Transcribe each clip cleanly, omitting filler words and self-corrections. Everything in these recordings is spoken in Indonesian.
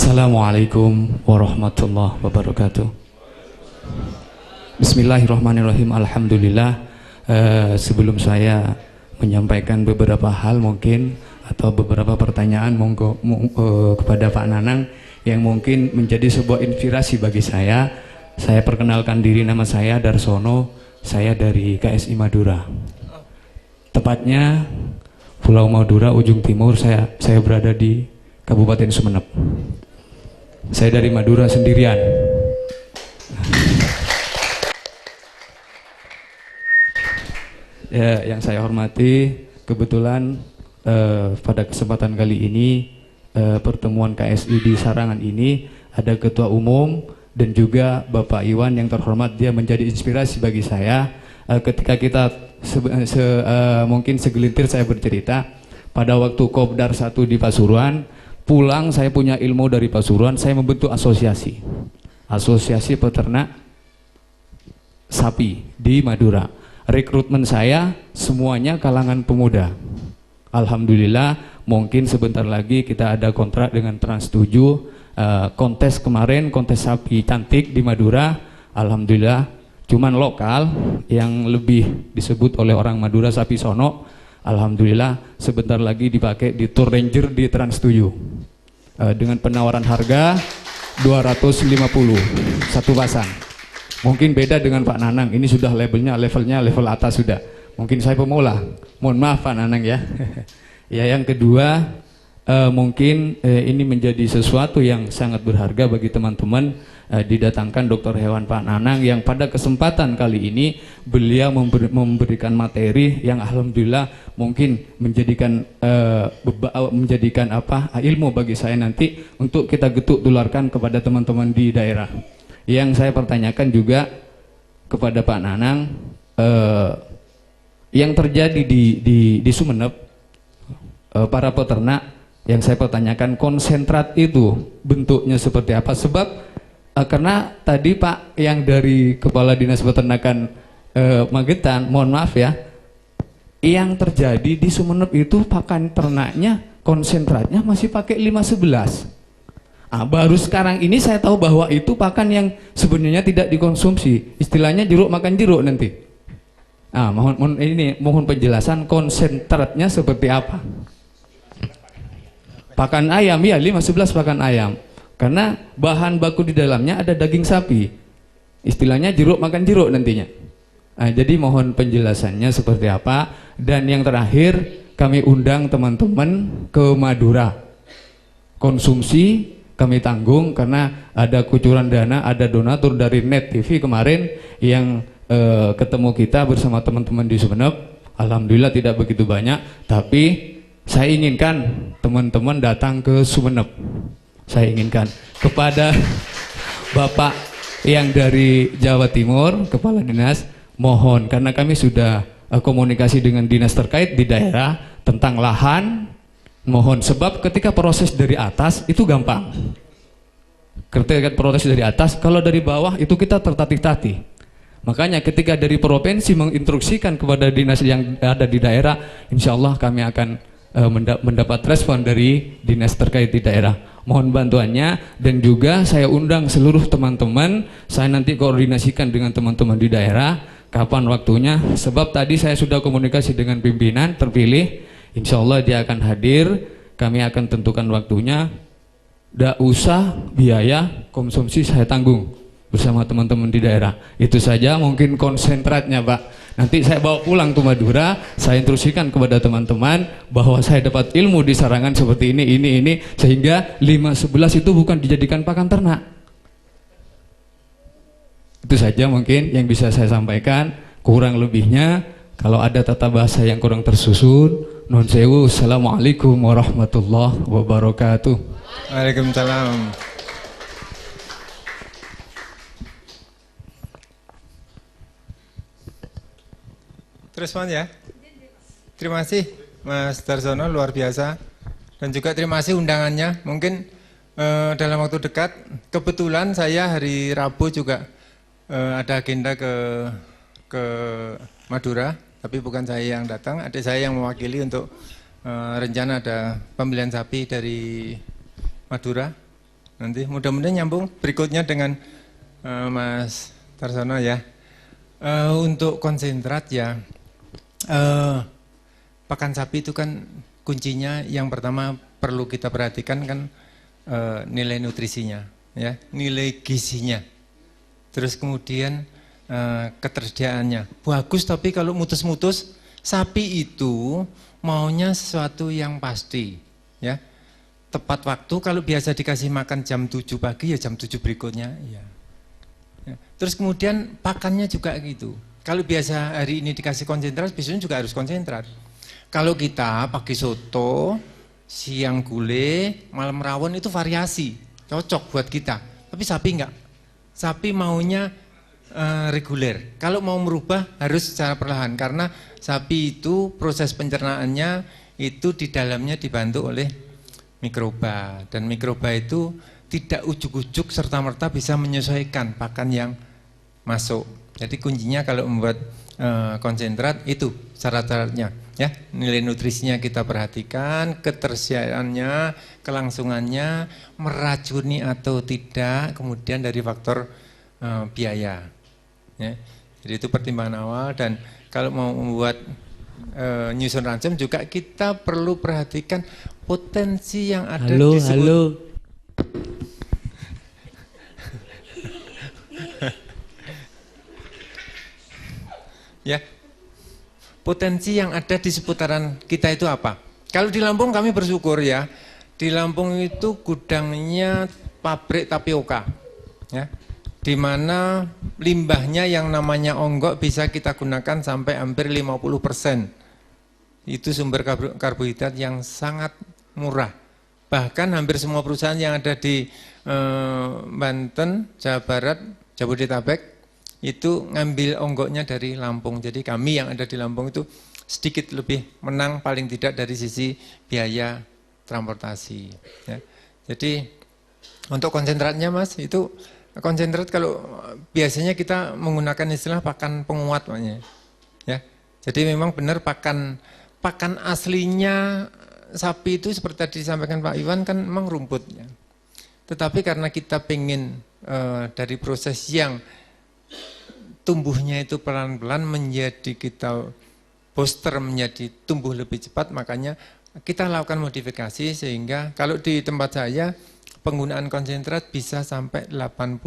Assalamualaikum warahmatullahi wabarakatuh. Bismillahirrahmanirrahim. Alhamdulillah. Sebelum saya menyampaikan beberapa hal mungkin atau beberapa pertanyaan kepada Pak Nanang yang mungkin menjadi sebuah inspirasi bagi saya perkenalkan diri, nama saya Darsono, saya dari KSI Madura. Tepatnya Pulau Madura, ujung timur. Saya berada di Kabupaten Sumeneb. Saya dari Madura sendirian. Ya, yang saya hormati, kebetulan pada kesempatan kali ini pertemuan KSI di Sarangan ini ada Ketua Umum dan juga Bapak Iwan yang terhormat. Dia menjadi inspirasi bagi saya ketika kita mungkin segelintir saya bercerita pada waktu Kopdar 1 di Pasuruan. Pulang saya punya ilmu dari Pasuruan, saya membentuk asosiasi peternak sapi di Madura. Rekrutmen saya semuanya kalangan pemuda. Alhamdulillah, mungkin sebentar lagi kita ada kontrak dengan Trans 7. Kontes kemarin, kontes sapi cantik di Madura. Alhamdulillah, cuman lokal yang lebih disebut oleh orang Madura sapi sono. Alhamdulillah, sebentar lagi dipakai di Tour Ranger di Trans 7 dengan penawaran harga 250 satu pasang. Mungkin beda dengan Pak Nanang, ini sudah levelnya level atas sudah. Mungkin saya pemula, mohon maaf Pak Nanang ya. Ya, yang kedua, mungkin ini menjadi sesuatu yang sangat berharga bagi teman-teman. Didatangkan dokter hewan Pak Nanang yang pada kesempatan kali ini beliau memberikan materi yang alhamdulillah mungkin menjadikan ilmu bagi saya nanti untuk kita getuk tularkan kepada teman-teman di daerah. Yang saya pertanyakan juga kepada Pak Nanang, yang terjadi di Sumeneb, para peternak, yang saya pertanyakan konsentrat itu bentuknya seperti apa? Sebab karena tadi Pak yang dari Kepala Dinas Peternakan Magetan, mohon maaf ya, yang terjadi di Sumeneb itu pakan ternaknya konsentratnya masih pakai 511. Baru sekarang ini saya tahu bahwa itu pakan yang sebenarnya tidak dikonsumsi, istilahnya jeruk makan jeruk nanti. Mohon penjelasan konsentratnya seperti apa. Pakan ayam, ya 511 pakan ayam. Karena bahan baku di dalamnya ada daging sapi, istilahnya jeruk makan jeruk nantinya. Jadi mohon penjelasannya seperti apa. Dan yang terakhir, kami undang teman-teman ke Madura. Konsumsi kami tanggung karena ada kucuran dana, ada donatur dari Net TV kemarin yang ketemu kita bersama teman-teman di Sumeneb. Alhamdulillah tidak begitu banyak, tapi saya inginkan teman-teman datang ke Sumeneb. Saya inginkan kepada Bapak yang dari Jawa Timur, Kepala Dinas, mohon, karena kami sudah komunikasi dengan dinas terkait di daerah tentang lahan, mohon, sebab ketika proses dari atas itu gampang. Ketika proses dari atas, kalau dari bawah itu kita tertatih-tatih. Makanya ketika dari provinsi menginstruksikan kepada dinas yang ada di daerah, insya Allah kami akan mendapat respon dari dinas terkait di daerah. Mohon bantuannya, dan juga saya undang seluruh teman-teman. Saya nanti koordinasikan dengan teman-teman di daerah kapan waktunya, sebab tadi saya sudah komunikasi dengan pimpinan terpilih. Insya Allah dia akan hadir, kami akan tentukan waktunya. Tidak usah biaya konsumsi saya tanggung bersama teman-teman di daerah. Itu saja mungkin konsentratnya Pak. Nanti saya bawa pulang ke Madura, saya instruksikan kepada teman-teman bahwa saya dapat ilmu di Sarangan seperti ini, sehingga 511 itu bukan dijadikan pakan ternak. Itu saja mungkin yang bisa saya sampaikan. Kurang lebihnya, kalau ada tata bahasa yang kurang tersusun, nun sewu. Assalamualaikum warahmatullahi wabarakatuh. Waalaikumsalam. Terus Mas ya. Terima kasih Mas Darsono, luar biasa. Dan juga terima kasih undangannya. Mungkin dalam waktu dekat, kebetulan saya hari Rabu juga ada agenda ke Madura, tapi bukan saya yang datang, adik saya yang mewakili untuk rencana ada pembelian sapi dari Madura. nanti mudah-mudahan nyambung berikutnya dengan Mas Tarsono ya. Untuk konsentrat ya, pakan sapi itu kan kuncinya yang pertama perlu kita perhatikan kan nilai nutrisinya, ya, nilai gizinya. Terus kemudian ketersediaannya bagus, tapi kalau mutus-mutus, sapi itu maunya sesuatu yang pasti, ya, tepat waktu. Kalau biasa dikasih makan jam 7 pagi ya jam 7 berikutnya, ya. Terus kemudian pakannya juga gitu. Kalau biasa hari ini dikasih konsentrat, besoknya juga harus konsentrat. Kalau kita pakai soto, siang gulai, malam rawon itu variasi, cocok buat kita. Tapi sapi enggak. Sapi maunya reguler. Kalau mau merubah harus secara perlahan, karena sapi itu proses pencernaannya itu di dalamnya dibantu oleh mikroba, dan mikroba itu tidak ujuk-ujuk serta-merta bisa menyesuaikan pakan yang masuk. Jadi kuncinya kalau membuat konsentrat itu syarat-syaratnya, ya, nilai nutrisinya kita perhatikan, ketersediaannya, kelangsungannya, meracuni atau tidak, kemudian dari faktor biaya, ya. Jadi itu pertimbangan awal. Dan kalau mau membuat nyusun rancam juga kita perlu perhatikan potensi yang ada di ya, potensi yang ada di seputaran kita itu apa? Kalau di Lampung kami bersyukur ya, di Lampung itu gudangnya pabrik tapioka, ya, di mana limbahnya yang namanya onggok bisa kita gunakan sampai hampir 50%. Itu sumber karbohidrat yang sangat murah. Bahkan hampir semua perusahaan yang ada di Banten, Jawa Barat, Jabodetabek itu ngambil onggoknya dari Lampung. Jadi kami yang ada di Lampung itu sedikit lebih menang paling tidak dari sisi biaya transportasi, ya. Jadi untuk konsentratnya Mas, itu konsentrat kalau biasanya kita menggunakan istilah pakan penguat makanya, ya. Jadi memang benar pakan aslinya sapi itu seperti tadi disampaikan Pak Iwan kan memang rumput, ya. Tetapi karena kita pengen dari proses yang tumbuhnya itu pelan-pelan menjadi kita booster menjadi tumbuh lebih cepat, makanya kita lakukan modifikasi sehingga kalau di tempat saya penggunaan konsentrat bisa sampai 80%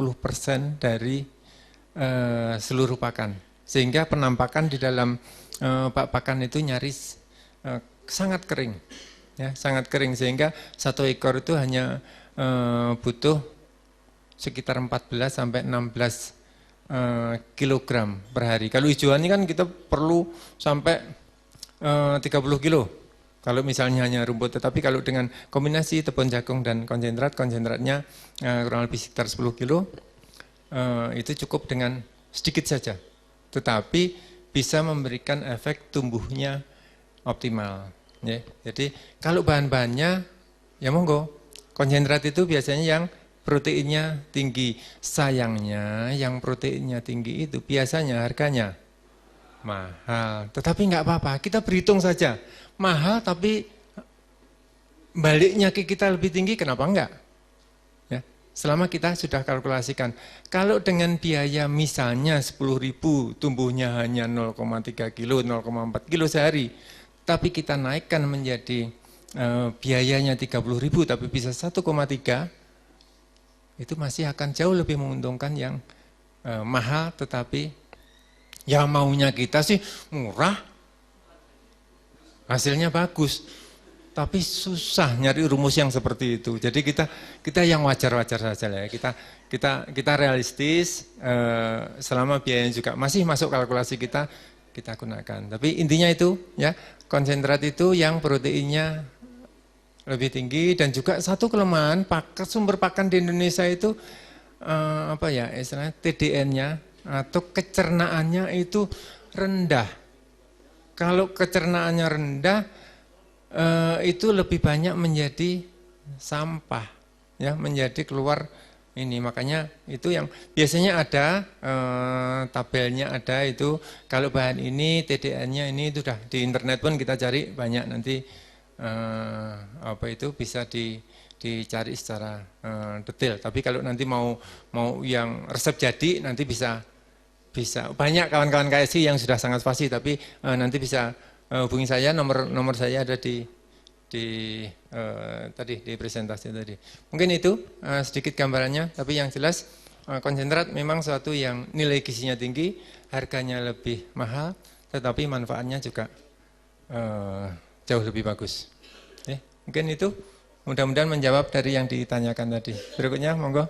dari seluruh pakan, sehingga penampakan di dalam bak pakan itu nyaris sangat kering, ya, sangat kering, sehingga satu ekor itu hanya butuh sekitar 14 sampai 16 kilogram per hari. Kalau hijauan ini kan kita perlu sampai 30 kilo kalau misalnya hanya rumput. Tetapi kalau dengan kombinasi tepung jagung dan konsentratnya kurang lebih sekitar 10 kilo, itu cukup dengan sedikit saja, tetapi bisa memberikan efek tumbuhnya optimal, ya. Jadi kalau bahan-bahannya ya monggo, konsentrat itu biasanya yang proteinnya tinggi. Sayangnya yang proteinnya tinggi itu biasanya harganya mahal. Tetapi enggak apa-apa, kita berhitung saja. Mahal tapi baliknya ke kita lebih tinggi, kenapa enggak? Ya, selama kita sudah kalkulasikan. Kalau dengan biaya misalnya 10.000 tumbuhnya hanya 0,3 kilo, 0,4 kilo sehari, tapi kita naikkan menjadi biayanya 30.000 tapi bisa 1,3, itu masih akan jauh lebih menguntungkan yang mahal, tetapi ya maunya kita sih murah, hasilnya bagus, tapi susah nyari rumus yang seperti itu. Jadi kita yang wajar-wajar saja lah ya. Kita realistis, selama biayanya juga masih masuk kalkulasi kita gunakan. Tapi intinya itu ya, konsentrat itu yang proteinnya lebih tinggi. Dan juga satu kelemahan sumber pakan di Indonesia itu apa ya istilahnya, TDN-nya atau kecernaannya itu rendah. Kalau kecernaannya rendah, itu lebih banyak menjadi sampah, ya, menjadi keluar ini. Makanya itu yang biasanya ada tabelnya, ada itu kalau bahan ini TDN-nya ini, itu udah di internet pun kita cari banyak, nanti apa itu bisa dicari secara detail. Tapi kalau nanti mau yang resep jadi, nanti bisa banyak kawan-kawan KSI yang sudah sangat fasih, tapi nanti bisa hubungi saya, nomor saya ada di tadi di presentasi tadi. Mungkin itu sedikit gambarannya, tapi yang jelas konsentrat memang suatu yang nilai gizinya tinggi, harganya lebih mahal, tetapi manfaatnya juga jauh lebih bagus. Mungkin itu mudah-mudahan menjawab dari yang ditanyakan tadi. Berikutnya, monggo.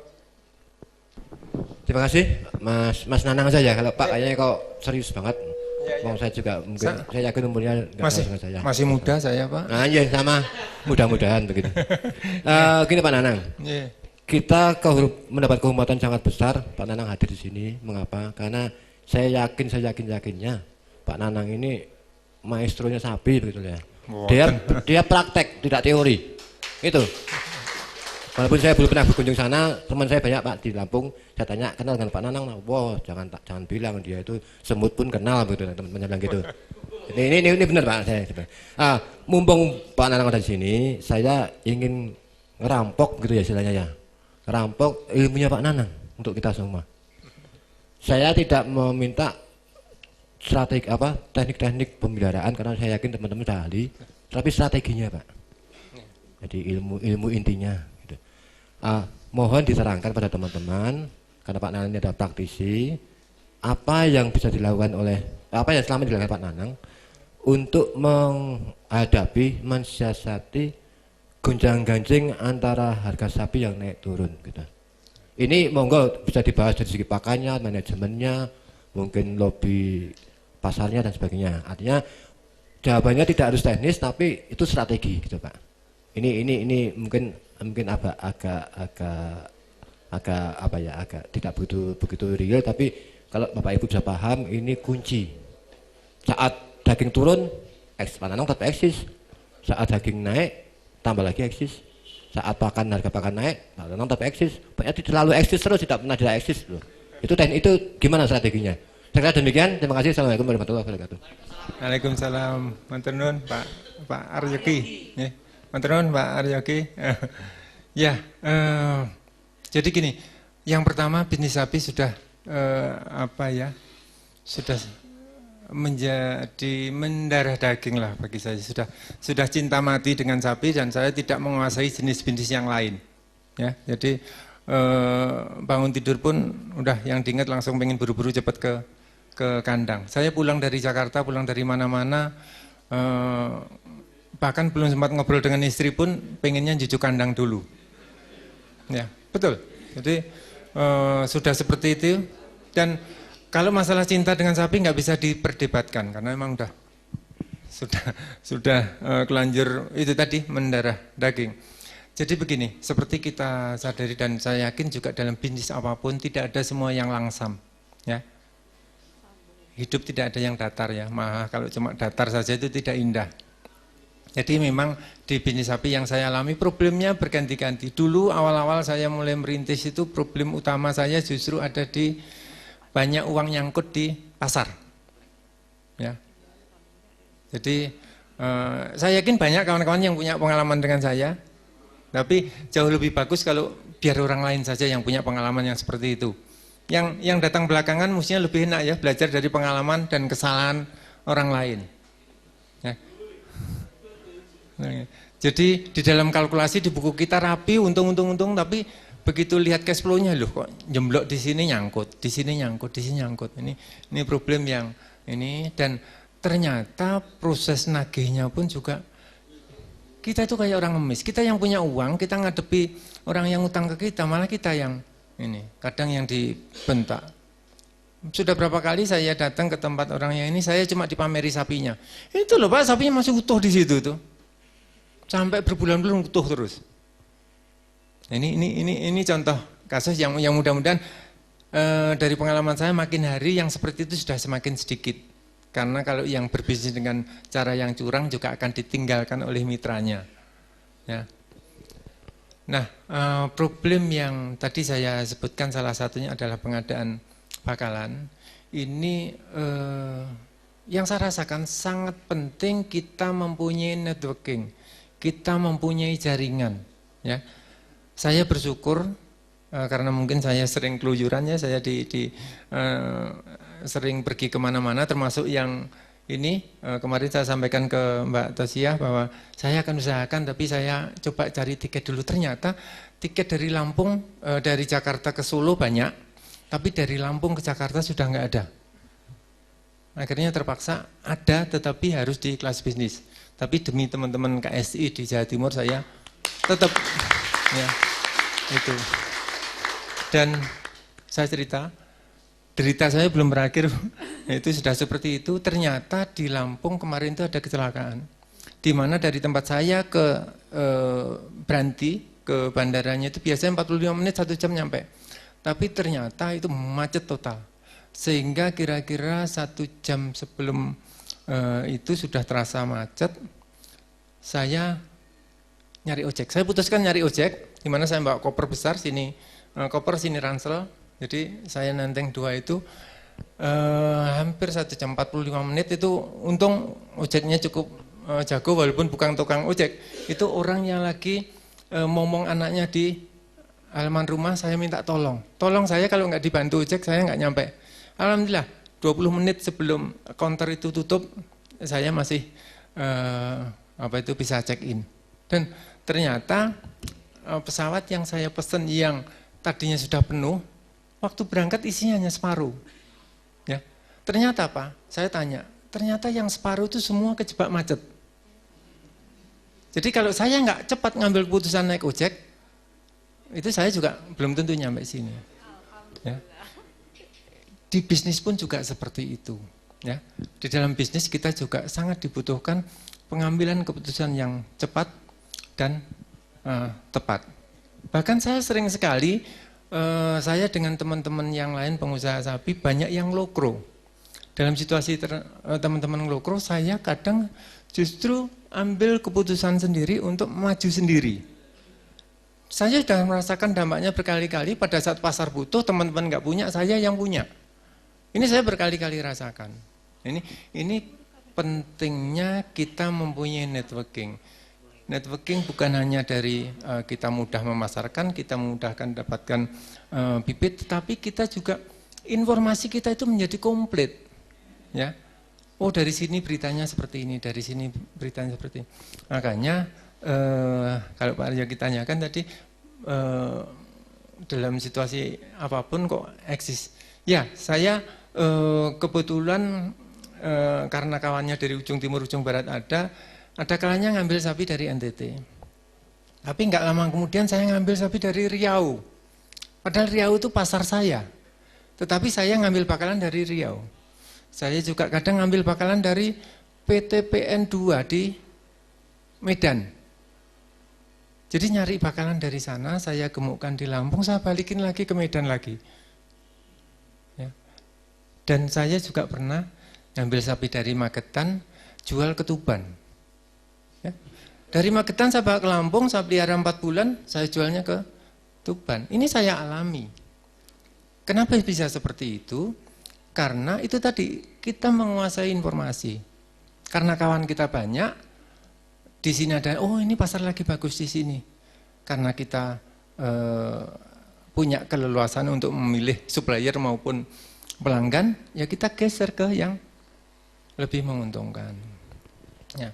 Terima kasih, Mas Nanang saja. Kalau Pak kayaknya kok serius banget. Mau saya juga mungkin saya yakin umurnya dengan saya. Masih muda saya, Pak. Nah, iya sama. Mudah-mudahan begitu. Gini Pak Nanang. Yeah. Kita mendapat kehormatan sangat besar Pak Nanang hadir di sini. Mengapa? Karena saya yakinnya Pak Nanang ini maestronya sapi begitu ya. Dia praktek, tidak teori. Itu. Walaupun saya belum pernah berkunjung sana, teman saya banyak Pak di Lampung. Saya tanya, kenal dengan Pak Nanang? Wah, jangan bilang dia itu semut pun kenal begitu, teman-teman bilang gitu. Ini benar Pak saya. Mumpung Pak Nanang ada di sini, saya ingin ngerampok gitu ya istilahnya ya. Ngerampok ilmunya Pak Nanang untuk kita semua. Saya tidak meminta strategi teknik-teknik pemeliharaan karena saya yakin teman-teman sudah ahli, tapi strateginya Pak. Jadi ilmu intinya gitu. Mohon diterangkan pada teman-teman karena Pak Nanang ini ada praktisi, apa yang bisa dilakukan apa yang selama dilakukan Pak Nanang untuk menghadapi, mensiasati gonjang-ganjing antara harga sapi yang naik turun gitu. Ini monggo bisa dibahas dari segi pakannya, manajemennya, mungkin lobby pasarnya dan sebagainya. Artinya jawabannya tidak harus teknis tapi itu strategi gitu Pak. Ini mungkin agak tidak begitu real, tapi kalau Bapak Ibu bisa paham ini kunci. Saat daging turun, Pak Nanang tetap eksis. Saat daging naik, tambah lagi eksis. Saat harga pakan naik, Pak Nanang tetap eksis. Pokoknya terlalu eksis terus, tidak pernah tidak eksis loh. Itu gimana strateginya? Saya kira demikian. Terima kasih. Assalamualaikum warahmatullahi wabarakatuh. Waalaikumsalam. Matur nuwun Pak Aryoki. Nggih. Matur nuwun Pak Aryoki. Ya, jadi gini, yang pertama bisnis sapi sudah sudah menjadi mendarah daging lah bagi saya. Sudah cinta mati dengan sapi dan saya tidak menguasai jenis-jenis yang lain. Ya, jadi bangun tidur pun udah yang diingat langsung pengen buru-buru cepat ke kandang. Saya pulang dari Jakarta, pulang dari mana-mana, bahkan belum sempat ngobrol dengan istri pun pengennya jujuk kandang dulu. Ya, betul. Jadi sudah seperti itu. Dan kalau masalah cinta dengan sapi nggak bisa diperdebatkan karena memang sudah kelanjur itu tadi mendarah daging. Jadi begini, seperti kita sadari dan saya yakin juga dalam bisnis apapun tidak ada semua yang langsam, ya. Hidup tidak ada yang datar ya, kalau cuma datar saja itu tidak indah. Jadi memang di bisnis sapi yang saya alami problemnya berganti-ganti. Dulu awal-awal saya mulai merintis itu problem utama saya justru ada di banyak uang nyangkut di pasar. Ya. Jadi saya yakin banyak kawan-kawan yang punya pengalaman dengan saya. Tapi jauh lebih bagus kalau biar orang lain saja yang punya pengalaman yang seperti itu. Yang datang belakangan mestinya lebih enak ya, belajar dari pengalaman dan kesalahan orang lain. Ya. Jadi di dalam kalkulasi di buku kita rapi, untung, tapi begitu lihat cash flow-nya loh kok jemblok di sini nyangkut, di sini nyangkut, di sini nyangkut. Ini problem yang ini dan ternyata proses nagihnya pun juga kita itu kayak orang ngemis. Kita yang punya uang, kita ngadepi orang yang utang ke kita, malah kita yang ini kadang yang dibentak. Sudah berapa kali saya datang ke tempat orang yang ini, saya cuma dipameri sapinya. Itu loh Pak, sapinya masih utuh di situ tuh. Sampai berbulan-bulan utuh terus. Ini contoh kasus yang mudah-mudahan dari pengalaman saya makin hari yang seperti itu sudah semakin sedikit. Karena kalau yang berbisnis dengan cara yang curang juga akan ditinggalkan oleh mitranya. Ya. Nah, problem yang tadi saya sebutkan salah satunya adalah pengadaan bakalan. Ini yang saya rasakan sangat penting kita mempunyai networking. Kita mempunyai jaringan, ya. saya bersyukur karena mungkin saya sering keluyuran ya, saya sering pergi kemana-mana, termasuk yang ini kemarin saya sampaikan ke Mbak Tosiah bahwa saya akan usahakan, tapi saya coba cari tiket dulu. Ternyata tiket dari Lampung, dari Jakarta ke Solo banyak, tapi dari Lampung ke Jakarta sudah nggak ada. Akhirnya terpaksa ada, tetapi harus di kelas bisnis. Tapi demi teman-teman KSI di Jawa Timur saya tetap ya itu. Dan saya cerita, derita saya belum berakhir, itu sudah seperti itu. Ternyata di Lampung kemarin itu ada kecelakaan, di mana dari tempat saya ke Branti, ke bandaranya itu biasanya 45 menit 1 jam nyampe. Tapi ternyata itu macet total, sehingga kira-kira 1 jam sebelum itu sudah terasa macet. Saya nyari ojek, saya putuskan nyari ojek, di mana saya bawa koper besar, sini koper, sini ransel. Jadi saya nenteng 2 itu hampir 1 jam 45 menit itu. Untung ojeknya cukup jago, walaupun bukan tukang ojek. Itu orang yang lagi ngomong anaknya di halaman rumah, saya minta tolong. Tolong saya, kalau nggak dibantu ojek saya nggak nyampe. Alhamdulillah 20 menit sebelum counter itu tutup, saya masih bisa check in. Dan ternyata pesawat yang saya pesen yang tadinya sudah penuh, waktu berangkat isinya hanya separuh. Ya. Ternyata apa? Saya tanya, ternyata yang separuh itu semua kejebak macet. Jadi kalau saya nggak cepat ngambil keputusan naik ojek, itu saya juga belum tentu nyampe sini. Ya. Di bisnis pun juga seperti itu. Ya. Di dalam bisnis kita juga sangat dibutuhkan pengambilan keputusan yang cepat dan tepat. Bahkan saya sering sekali, saya dengan teman-teman yang lain pengusaha sapi banyak yang lokro. Dalam situasi teman-teman lokro, saya kadang justru ambil keputusan sendiri untuk maju sendiri. Saya sudah merasakan dampaknya berkali-kali. Pada saat pasar butuh, teman-teman nggak punya, saya yang punya. Ini saya berkali-kali rasakan. Ini pentingnya kita mempunyai networking. Networking bukan hanya dari kita mudah memasarkan, kita memudahkan dapatkan bibit, tetapi kita juga informasi kita itu menjadi komplit. Ya, oh dari sini beritanya seperti ini, dari sini beritanya seperti ini. Makanya kalau Pak Aryo tanyakan tadi, dalam situasi apapun kok eksis. Ya, saya kebetulan karena kawannya dari ujung timur, ujung barat ada kalanya ngambil sapi dari NTT. Tapi nggak lama kemudian saya ngambil sapi dari Riau. Padahal Riau itu pasar saya. Tetapi saya ngambil bakalan dari Riau. Saya juga kadang ngambil bakalan dari PTPN 2 di Medan. Jadi nyari bakalan dari sana, saya gemukkan di Lampung, saya balikin lagi ke Medan lagi. Ya. Dan saya juga pernah ngambil sapi dari Magetan, jual ke Tuban. Ya. Dari Magetan saya bawa ke Lampung, saya pelihara 4 bulan, saya jualnya ke Tuban. Ini saya alami. Kenapa bisa seperti itu? Karena itu tadi, kita menguasai informasi. Karena kawan kita banyak, di sini ada, oh ini pasar lagi bagus di sini. Karena kita punya keleluasan untuk memilih supplier maupun pelanggan, ya kita geser ke yang lebih menguntungkan. Ya.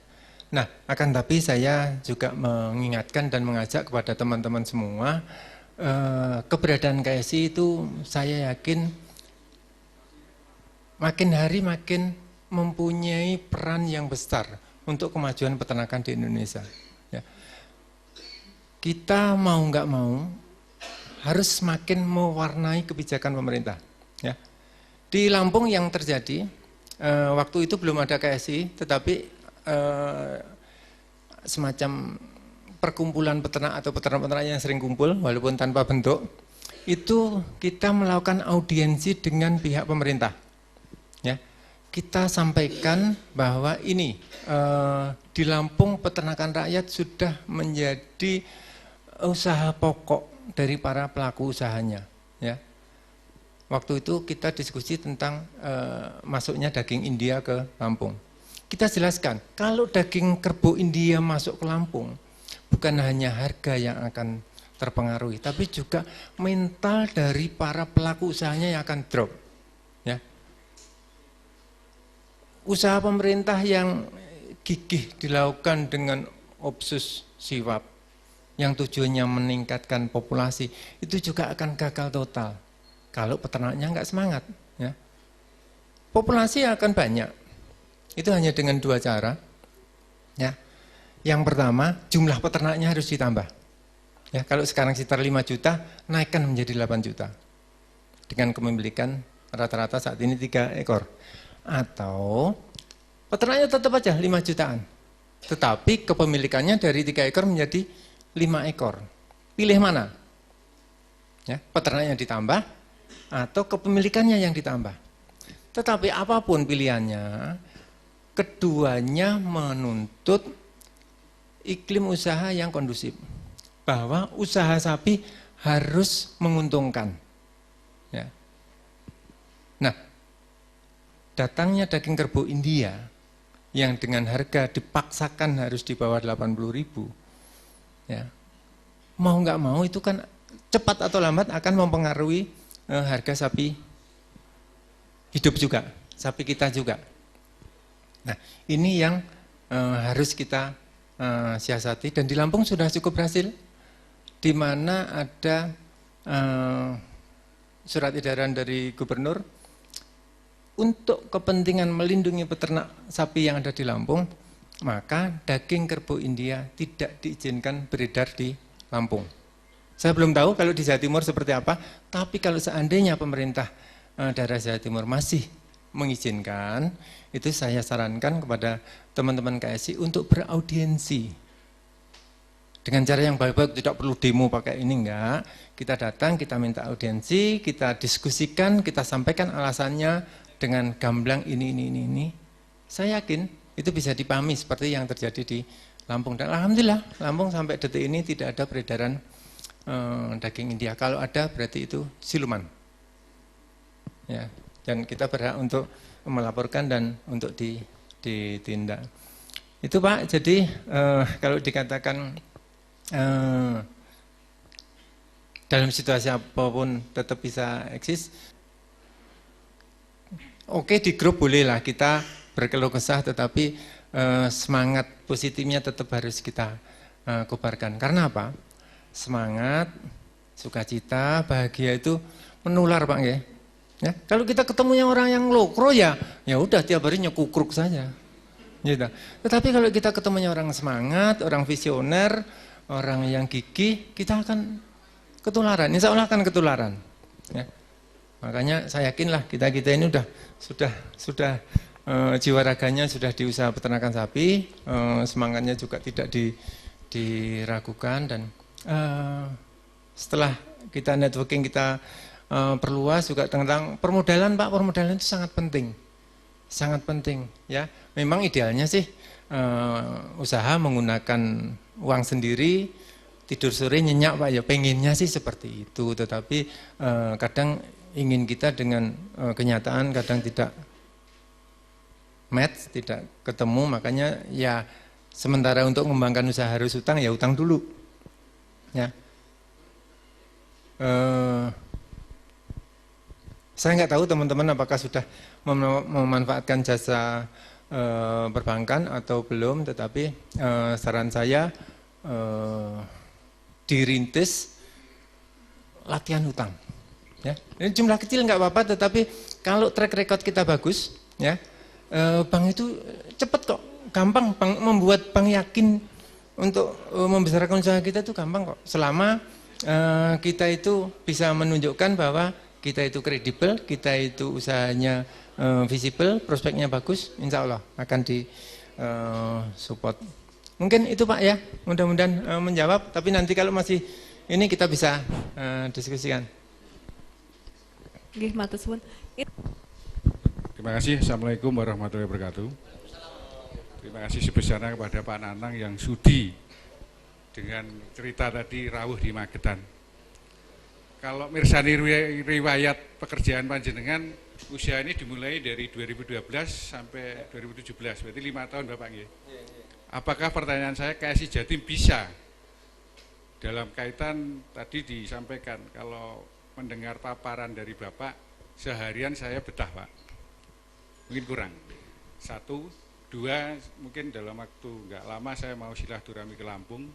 Nah, akan tapi saya juga mengingatkan dan mengajak kepada teman-teman semua, keberadaan KSI itu saya yakin makin hari makin mempunyai peran yang besar untuk kemajuan peternakan di Indonesia. Ya. Kita mau nggak mau harus semakin mewarnai kebijakan pemerintah. Ya. Di Lampung yang terjadi, waktu itu belum ada KSI, tetapi semacam perkumpulan peternak atau peternak-peternak yang sering kumpul, walaupun tanpa bentuk, itu kita melakukan audiensi dengan pihak pemerintah. Ya. Kita sampaikan bahwa ini di Lampung peternakan rakyat sudah menjadi usaha pokok dari para pelaku usahanya. Ya. Waktu itu kita diskusi tentang masuknya daging India ke Lampung. Kita jelaskan, kalau daging kerbau India masuk ke Lampung, bukan hanya harga yang akan terpengaruhi, tapi juga mental dari para pelaku usahanya yang akan drop. Ya. Usaha pemerintah yang gigih dilakukan dengan obsesif yang tujuannya meningkatkan populasi, itu juga akan gagal total kalau peternaknya nggak semangat. Ya. Populasi akan banyak, itu hanya dengan 2 cara. Ya. Yang pertama, jumlah peternaknya harus ditambah. Ya, kalau sekarang sekitar 5 juta, naikkan menjadi 8 juta. Dengan kepemilikan rata-rata saat ini 3 ekor. Atau peternaknya tetap aja 5 jutaan. Tetapi kepemilikannya dari 3 ekor menjadi 5 ekor. Pilih mana? Ya, peternaknya ditambah atau kepemilikannya yang ditambah. Tetapi apapun pilihannya, keduanya menuntut iklim usaha yang kondusif. Bahwa usaha sapi harus menguntungkan. Ya. Nah, datangnya daging kerbau India yang dengan harga dipaksakan harus di bawah 80.000, ya, mau nggak mau itu kan cepat atau lambat akan mempengaruhi harga sapi hidup juga, sapi kita juga. Nah, ini yang harus kita siasati, dan di Lampung sudah cukup berhasil, di mana ada surat edaran dari gubernur untuk kepentingan melindungi peternak sapi yang ada di Lampung, maka daging kerbau India tidak diizinkan beredar di Lampung. Saya belum tahu kalau di Jawa Timur seperti apa, tapi kalau seandainya pemerintah daerah Jawa Timur masih mengizinkan, itu saya sarankan kepada teman-teman KSI untuk beraudiensi. Dengan cara yang baik-baik, tidak perlu demo pakai ini, enggak. Kita datang, kita minta audiensi, kita diskusikan, kita sampaikan alasannya dengan gamblang ini. Saya yakin itu bisa dipahami seperti yang terjadi di Lampung. Dan alhamdulillah, Lampung sampai detik ini tidak ada peredaran daging India. Kalau ada berarti itu siluman. Ya, dan kita berhak untuk melaporkan dan untuk ditindak. Itu Pak, jadi kalau dikatakan dalam situasi apapun tetap bisa eksis, oke, di grup bolehlah kita berkeluh kesah, tetapi semangat positifnya tetap harus kita kobarkan. Karena apa? Semangat, sukacita, bahagia itu menular Pak ya. Ya, kalau kita ketemunya orang yang lokro ya udah tiap hari nyekukruk saja. Gitu. Tetapi kalau kita ketemunya orang semangat, orang visioner, orang yang gigih, kita akan ketularan. Insya Allah akan ketularan. Ya. Makanya saya yakinlah kita ini sudah jiwa raganya sudah di usaha peternakan sapi, semangatnya juga tidak diragukan, dan setelah kita networking, kita perluas juga tentang permodalan Pak. Permodalan itu sangat penting ya. Memang idealnya sih usaha menggunakan uang sendiri, tidur sore nyenyak Pak ya, pengennya sih seperti itu. Tetapi kadang ingin kita dengan kenyataan kadang tidak match, tidak ketemu. Makanya ya sementara untuk mengembangkan usaha harus utang, ya utang dulu ya. Saya nggak tahu teman-teman apakah sudah memanfaatkan jasa perbankan atau belum, tetapi saran saya dirintis latihan utang. Ya, ini jumlah kecil nggak apa-apa, tetapi kalau track record kita bagus, ya, bank itu cepat kok, gampang. Bank, membuat bank yakin untuk membesarkan usaha kita itu gampang kok, selama kita itu bisa menunjukkan bahwa kita itu kredibel, kita itu usahanya visible, prospeknya bagus, insya Allah akan di support. Mungkin itu Pak ya, mudah-mudahan menjawab. Tapi nanti kalau masih ini kita bisa diskusikan. Nggih, matur suwun. Terima kasih. Assalamualaikum warahmatullahi wabarakatuh. Terima kasih sebesarnya kepada Pak Nanang yang sudi dengan cerita tadi rawuh di Magetan. Kalau mirsani riwayat pekerjaan panjenengan, usia ini dimulai dari 2012 sampai 2017, berarti 5 tahun Bapak nggih. Apakah pertanyaan saya KSI Jatim bisa dalam kaitan tadi disampaikan kalau mendengar paparan dari Bapak seharian saya betah Pak, mungkin kurang. 1, 2 mungkin dalam waktu nggak lama saya mau silaturahmi ke Lampung,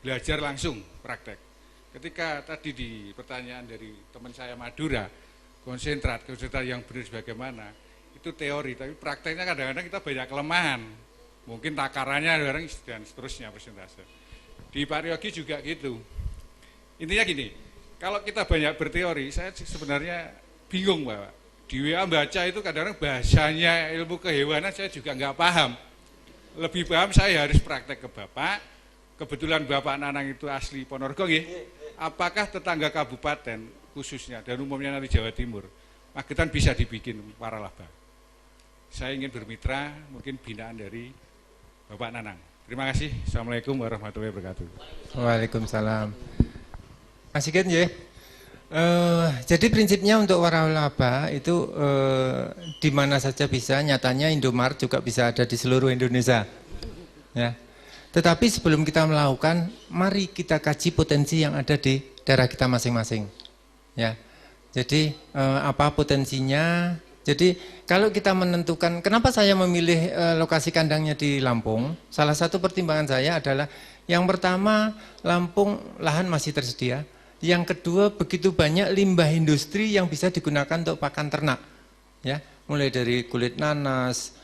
belajar langsung praktek. Ketika tadi di pertanyaan dari teman saya Madura, konsentrat yang benar bagaimana, itu teori, tapi prakteknya kadang-kadang kita banyak kelemahan. Mungkin takarannya dan seterusnya persentase. Di Pak Ryogi juga gitu. Intinya gini, kalau kita banyak berteori, saya sebenarnya bingung Pak. Di WA baca itu kadang-kadang bahasanya ilmu kehewanan saya juga nggak paham. Lebih paham saya harus praktek ke Bapak. Kebetulan Bapak Nanang itu asli Ponorogo nggih. Apakah tetangga kabupaten khususnya dan umumnya nanti Jawa Timur, Magetan bisa dibikin waralaba? Saya ingin bermitra, mungkin binaan dari Bapak Nanang. Terima kasih. Assalamualaikum warahmatullahi wabarakatuh. Waalaikumsalam. Mas Sigit ya. Jadi prinsipnya untuk waralaba itu di mana saja bisa, nyatanya Indomart juga bisa ada di seluruh Indonesia. Ya. Tetapi sebelum kita melakukan, mari kita kaji potensi yang ada di daerah kita masing-masing. Ya. Jadi apa potensinya? Jadi kalau kita menentukan, kenapa saya memilih lokasi kandangnya di Lampung? Salah satu pertimbangan saya adalah yang pertama, Lampung lahan masih tersedia. Yang kedua, begitu banyak limbah industri yang bisa digunakan untuk pakan ternak. Ya, mulai dari kulit nanas,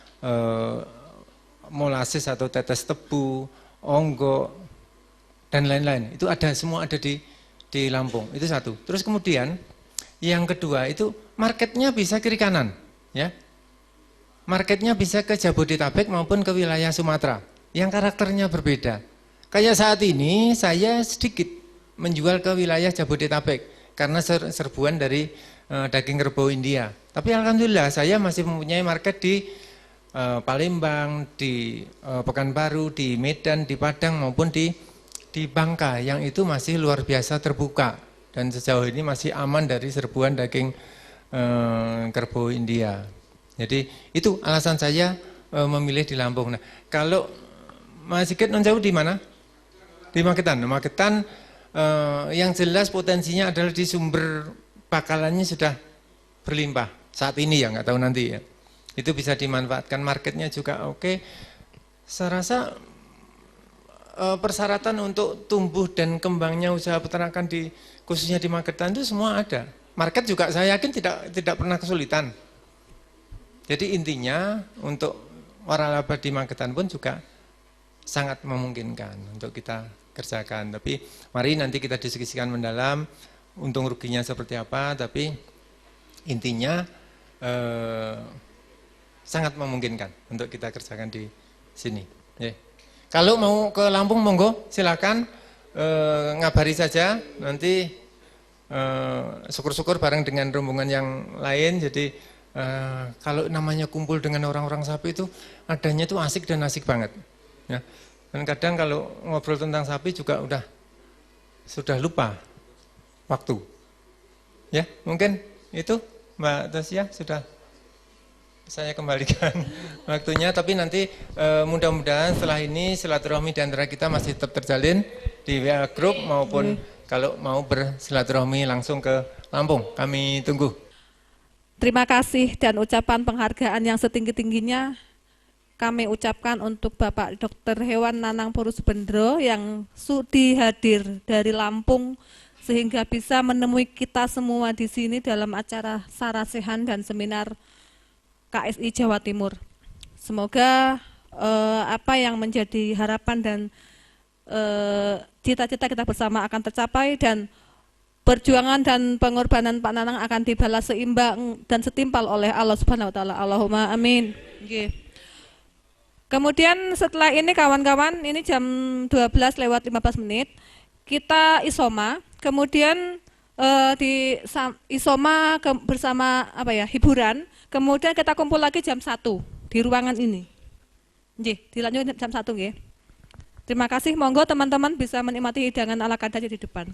molasses atau tetes tebu, onggok, dan lain-lain. Itu ada, semua ada di Lampung. Itu satu. Terus kemudian yang kedua itu marketnya bisa kiri kanan, ya. Marketnya bisa ke Jabodetabek maupun ke wilayah Sumatera yang karakternya berbeda. Kayak saat ini saya sedikit menjual ke wilayah Jabodetabek karena serbuan dari daging kerbau India. Tapi alhamdulillah saya masih mempunyai market di Palembang, di Pekanbaru, di Medan, di Padang maupun di Bangka yang itu masih luar biasa terbuka dan sejauh ini masih aman dari serbuan daging kerbau India. Jadi itu alasan saya memilih di Lampung. Nah, kalau Mas Sigit non jauh di mana? Di Magetan. Magetan yang jelas potensinya adalah di sumber pakalannya sudah berlimpah saat ini ya, nggak tahu nanti ya. Itu bisa dimanfaatkan, marketnya juga oke. Saya rasa persyaratan untuk tumbuh dan kembangnya usaha peternakan khususnya di Magetan itu semua ada. Market juga saya yakin tidak pernah kesulitan. Jadi intinya untuk waralaba di Magetan pun juga sangat memungkinkan untuk kita kerjakan. Tapi mari nanti kita diskusikan mendalam untung ruginya seperti apa. Tapi intinya sangat memungkinkan untuk kita kerjakan di sini. Yeah. Kalau mau ke Lampung monggo silakan ngabari saja nanti syukur-syukur bareng dengan rombongan yang lain. Jadi kalau namanya kumpul dengan orang-orang sapi itu adanya itu asik dan asik banget. Ya. Dan kadang kalau ngobrol tentang sapi juga sudah lupa waktu. Ya mungkin itu Mbak Tasya sudah. Saya kembalikan waktunya, tapi nanti mudah-mudahan setelah ini silaturahmi di antara kita masih tetap terjalin di WA Group maupun kalau mau bersilaturahmi langsung ke Lampung, kami tunggu. Terima kasih dan ucapan penghargaan yang setinggi-tingginya kami ucapkan untuk Bapak Dr. Hewan Nanang Purusubendro yang sudi hadir dari Lampung sehingga bisa menemui kita semua di sini dalam acara sarasehan dan seminar KSI Jawa Timur. Semoga apa yang menjadi harapan dan cita-cita kita bersama akan tercapai dan perjuangan dan pengorbanan Pak Nanang akan dibalas seimbang dan setimpal oleh Allah Subhanahu wa taala. Allahumma amin. Okay. Kemudian setelah ini kawan-kawan, ini jam 12:15 kita isoma, kemudian di isoma bersama hiburan. Kemudian kita kumpul lagi jam 1 di ruangan ini. Nggih, dilanjut jam 1 nggih. Terima kasih, monggo teman-teman bisa menikmati hidangan ala kadarnya di depan.